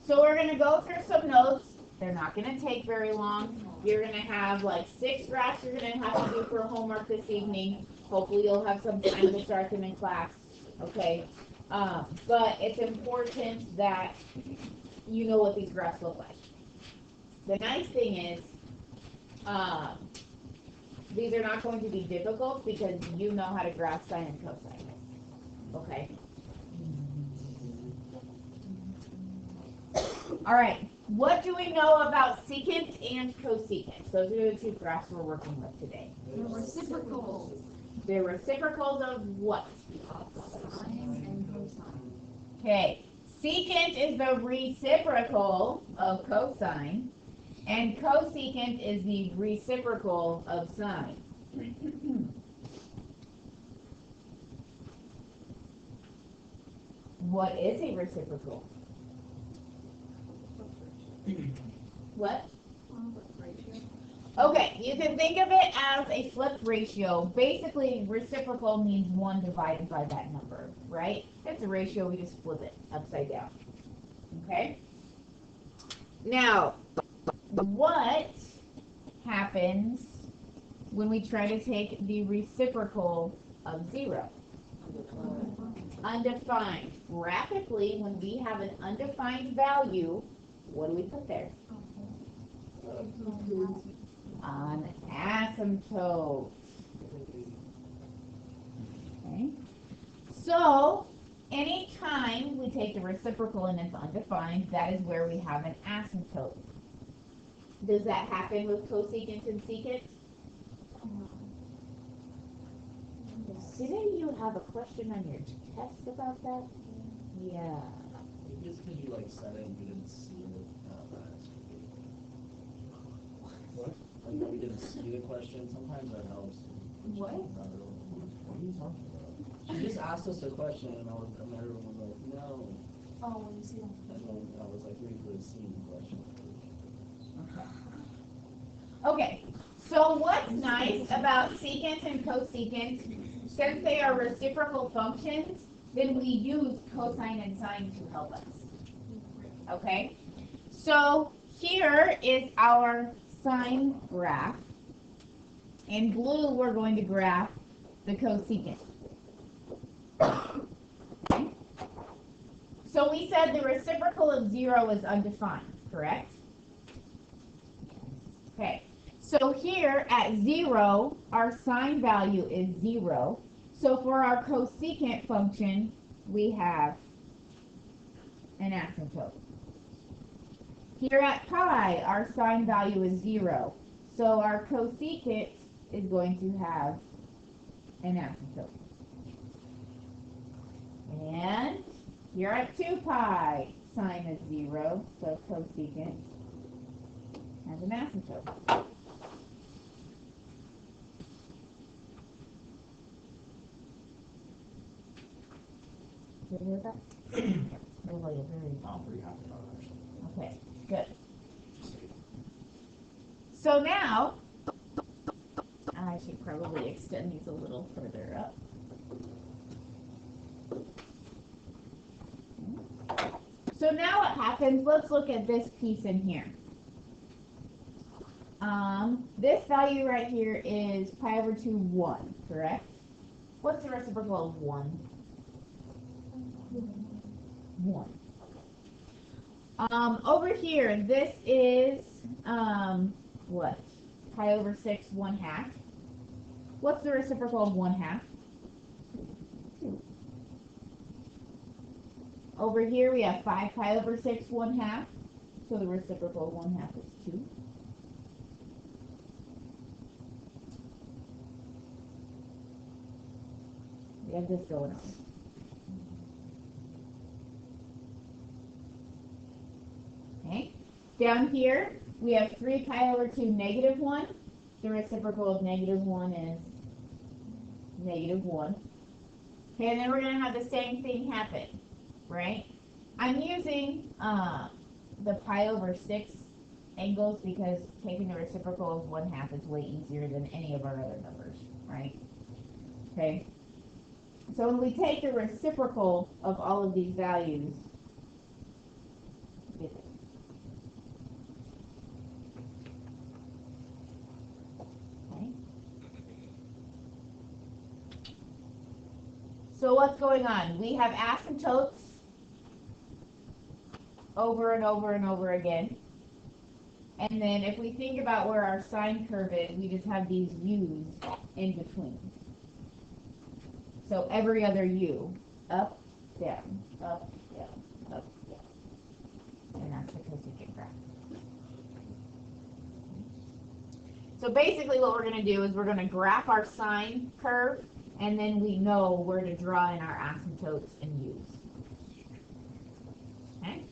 So we're going to go through some notes. They're not going to take very long. You're going to have like 6 graphs you're going to have to do for homework this evening. Hopefully you'll have some time to start them in class. Okay. But it's important that you know what these graphs look like. The nice thing is, these are not going to be difficult because you know how to graph sine and cosine. Okay. All right. What do we know about secant and cosecant? Those are the 2 graphs we're working with today. They're reciprocals. They're reciprocals of what? Sine and cosine. Okay. Secant is the reciprocal of cosine, and cosecant is the reciprocal of sine. What is a reciprocal? What? Okay, you can think of it as a flipped ratio. Basically, reciprocal means 1 divided by that number, right? It's a ratio, we just flip it upside down. Okay? Now, what happens when we try to take the reciprocal of 0? Undefined. Graphically, when we have an undefined value, what do we put there? An asymptote. Okay. So, anytime we take the reciprocal and it's undefined, that is where we have an asymptote. Does that happen with cosecant and secant? Didn't you have a question on your test about that? Yeah. Just because you like said it and you didn't see it. What? Like that we didn't see the question. Sometimes that helps. What? What are you talking about? She just asked us a question and everyone was like, no. Oh, when you see them. And then I was like, wait for the scene question. Okay. So what's nice about secant and cosecant, since they are reciprocal functions, then we use cosine and sine to help us. Okay? So here is our sine graph. In blue, we're going to graph the cosecant. Okay? So we said the reciprocal of 0 is undefined, correct? Okay. So here at 0, our sine value is 0. So for our cosecant function, we have an asymptote. Here at pi, our sine value is 0. So our cosecant is going to have an asymptote. And here at 2 pi, sine is 0. So cosecant has an asymptote. Did you hear that? Everybody is very I'm pretty happy about it actually. okay, good. So now, I should probably extend these a little further up. So now what happens, let's look at this piece in here. This value right here is pi over 2, 1, correct? What's the reciprocal of 1? 1. Over here, this is, what? Pi over 6, 1/2. What's the reciprocal of 1/2? 2. Over here, we have 5 pi over 6, 1/2. So the reciprocal of 1/2 is 2. We have this going on. Okay. Down here, we have 3 pi over 2, -1. The reciprocal of -1 is -1. Okay, and then we're going to have the same thing happen, right? I'm using the pi over 6 angles because taking the reciprocal of 1/2 is way easier than any of our other numbers, right? Okay. So when we take the reciprocal of all of these values, we get this. So what's going on? We have asymptotes over and over and over again. And then if we think about where our sine curve is, we just have these u's in between. So every other u, up, down, up, down, up, down. And that's the cosecant graph. So basically what we're going to do is we're going to graph our sine curve, and then we know where to draw in our asymptotes and u's. Okay?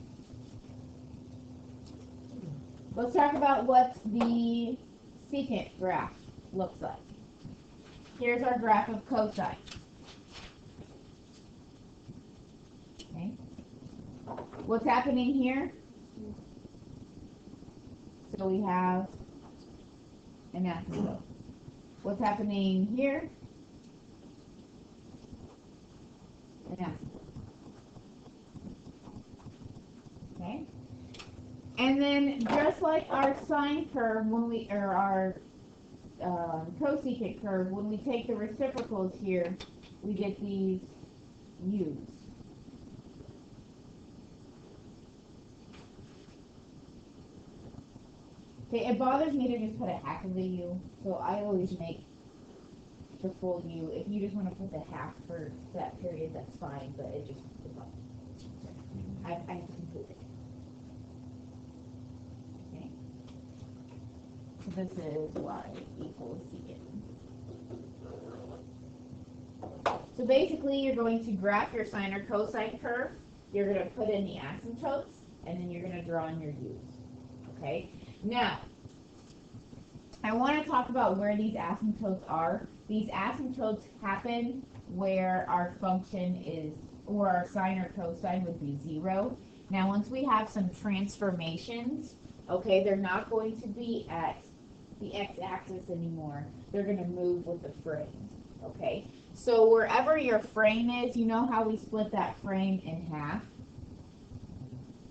Let's talk about what the secant graph looks like. Here's our graph of cosine. Okay. What's happening here? So we have an asymptote. What's happening here? An asymptote. Okay. And then just like our sine curve, when we or our cosecant curve, when we take the reciprocals here, we get these u's. Okay, it bothers me to just put a half of the u, so I always make the full u. If you just want to put the half for that period, that's fine, but it just, I have to complete it. Okay. So this is y equals secant. So basically, you're going to graph your sine or cosine curve. You're going to put in the asymptotes, and then you're going to draw in your u's. Okay. Now, I want to talk about where these asymptotes are. These asymptotes happen where our function is, or our sine or cosine would be 0. Now, once we have some transformations, okay, they're not going to be at the x-axis anymore. They're going to move with the frame, okay? So wherever your frame is, you know how we split that frame in half?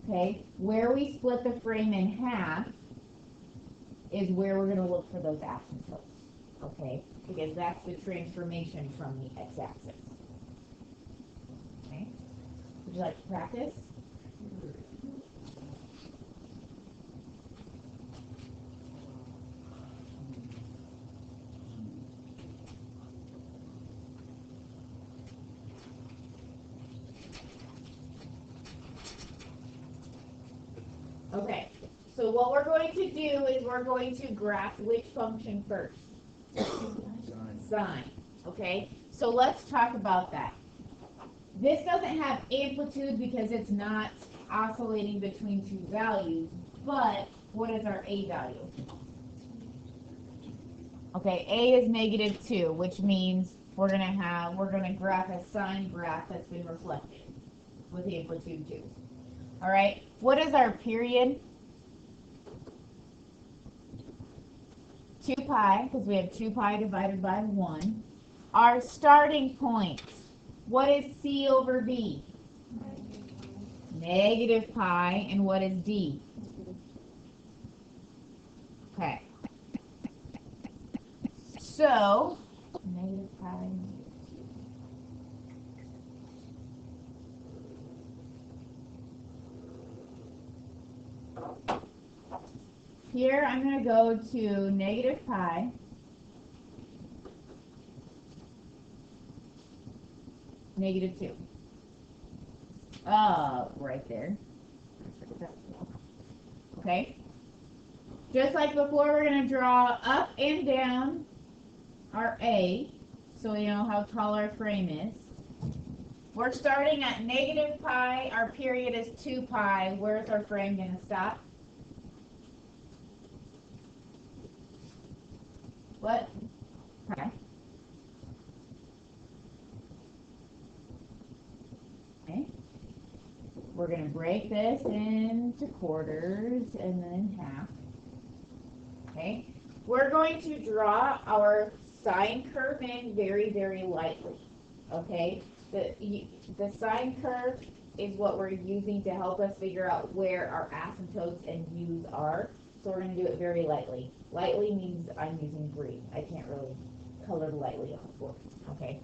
Okay, where we split the frame in half is where we're going to look for those asymptotes, okay? Because that's the transformation from the x-axis. Okay? Would you like to practice? Okay, so what we're going to do is we're going to graph which function first? Sine. Okay, so let's talk about that. This doesn't have amplitude because it's not oscillating between two values, but what is our A value? Okay, A is -2, which means we're gonna graph a sine graph that's been reflected with amplitude 2. All right, what is our period? 2 pi, because we have 2 pi divided by 1. Our starting point, what is C over B? -pi, and what is D? Okay. So, -pi. Here I'm going to go to -pi. -2. Right there. Okay. Just like before, we're going to draw up and down our A, so we know how tall our frame is. We're starting at -pi. Our period is 2 pi. Where's our frame going to stop? What? Okay. Okay. We're going to break this into quarters and then half. Okay. We're going to draw our sine curve in very, very lightly. Okay. The sine curve is what we're using to help us figure out where our asymptotes and u's are. So we're going to do it very lightly. Lightly means I'm using green. I can't really color lightly on the board. Okay.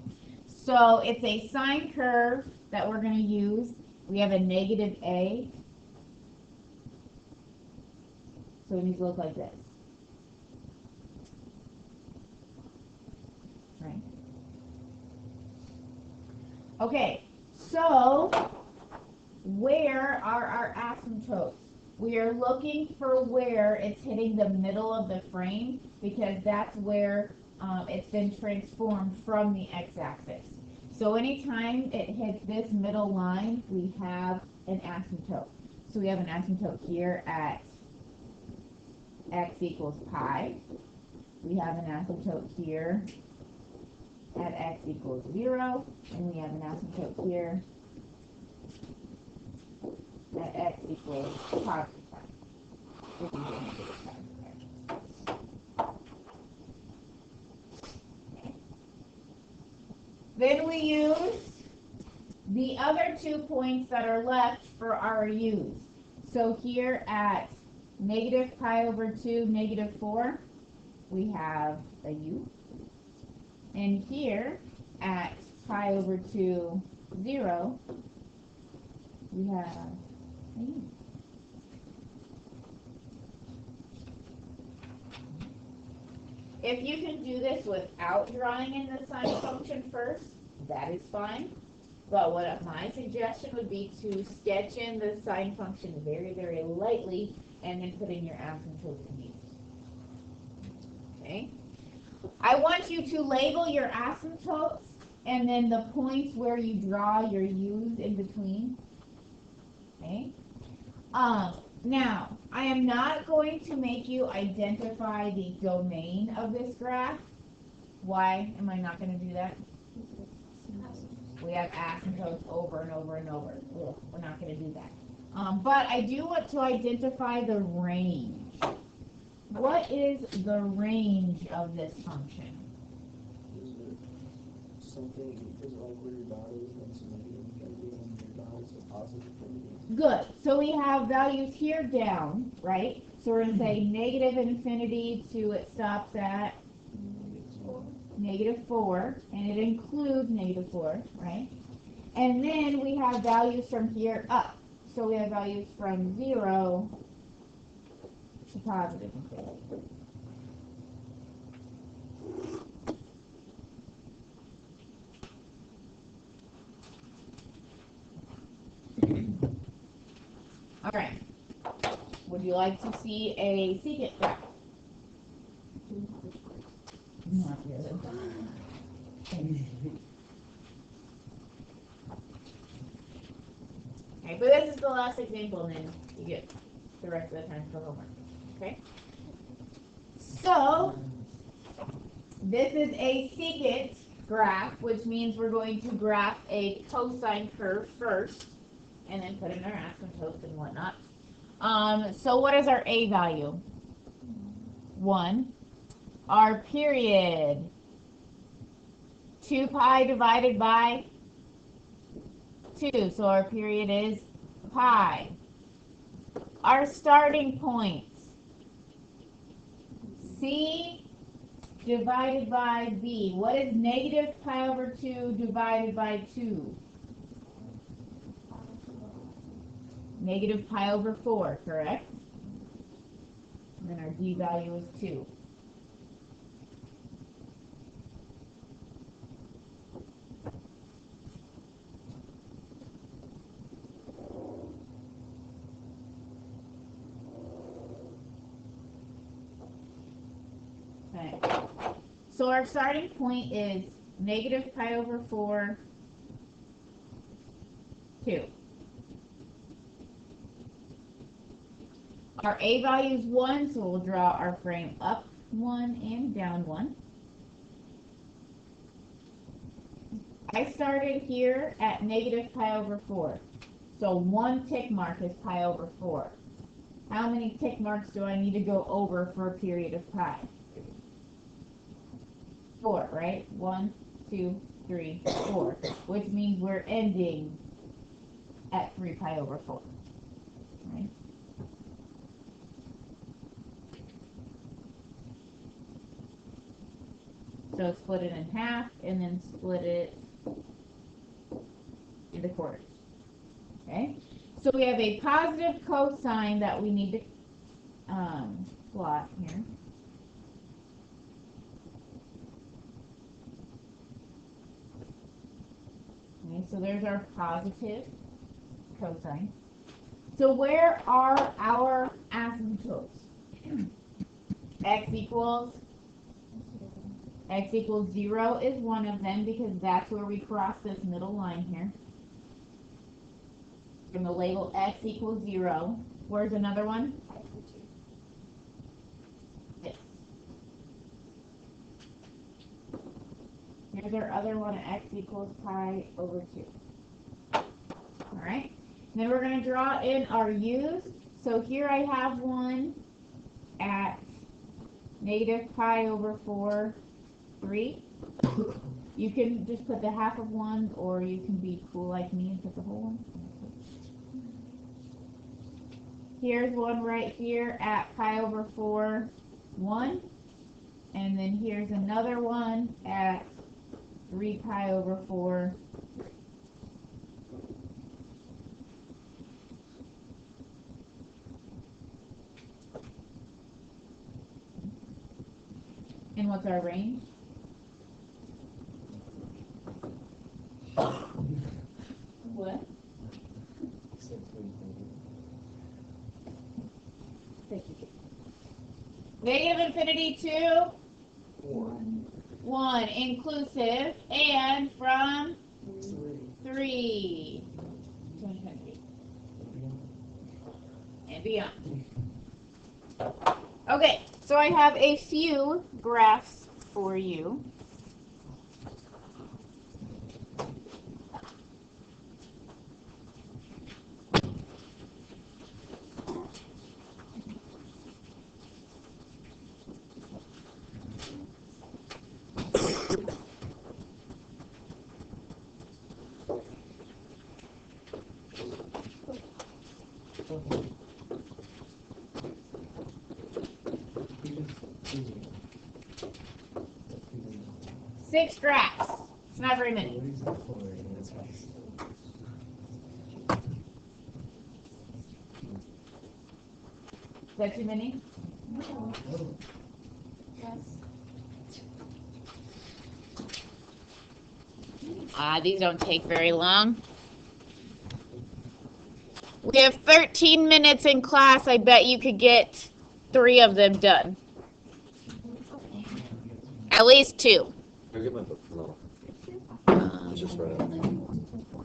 So it's a sine curve that we're going to use. We have a negative a. So it needs to look like this. Right. Okay, so where are our asymptotes? We are looking for where it's hitting the middle of the frame because that's where it's been transformed from the x-axis. So anytime it hits this middle line, we have an asymptote. So we have an asymptote here at x equals pi. We have an asymptote here at x equals 0, and we have an asymptote here at x equals positive pi. Then we use the other 2 points that are left for our u's. So here at negative pi over 2, negative 4, we have a u. And here at pi over 2, 0, we have a u. If you can do this without drawing in the sine function first, that is fine. But what my suggestion would be to sketch in the sine function very, very lightly and then put in your asymptotes and u's. Okay? I want you to label your asymptotes and then the points where you draw your u's in between. Okay? Now, I am not going to make you identify the domain of this graph. Why am I not going to do that? We have asymptotes over and over and over. Ugh, we're not going to do that. But I do want to identify the range. What is the range of this function? Is it something, is it like where your dot is, then it's negative infinity, and your dot is a positive infinity? Good. So we have values here down, right? So we're going to say negative infinity to it stops at negative 4, and it includes negative 4, right? And then we have values from here up. So we have values from 0 to positive infinity. All right. Would you like to see a secant graph? Not really. Okay, but this is the last example, and then you get the rest of the time for homework. Okay? So, this is a secant graph, which means we're going to graph a cosine curve first, and then put in our asymptotes and whatnot. So what is our a value? 1. Our period, 2 pi divided by 2, so our period is pi. Our starting points, c divided by b. What is negative pi over 2 divided by 2? Negative pi over 4, correct? And then our d value is 2. Okay. So our starting point is negative pi over 4, 2. Our a value is 1, so we'll draw our frame up 1 and down 1. I started here at negative pi over 4. So 1 tick mark is pi over 4. How many tick marks do I need to go over for a period of pi? 4, right? 1, 2, 3, 4. Which means we're ending at 3 pi over 4. Right? So split it in half and then split it to the quarters. Okay? So we have a positive cosine that we need to plot here. Okay, so there's our positive cosine. So where are our asymptotes? X equals 0 is one of them because that's where we cross this middle line here. We're going to label X equals 0. Where's another one? This. Here's our other one, X equals pi over 2. Alright, then we're going to draw in our u's. So here I have one at negative pi over 4, 3. You can just put the half of one, or you can be cool like me and put the whole one. Here's one right here at pi over 4, 1. And then here's another one at 3 pi over 4. And what's our range? What? Negative infinity to 1 inclusive and from 3 to infinity and beyond. Okay, so I have a few graphs for you. Six graphs. It's not very many. Is that too many? Yes. These don't take very long. We have 13 minutes in class. I bet you could get 3 of them done. At least 2. Go get my book. No. It's just right up.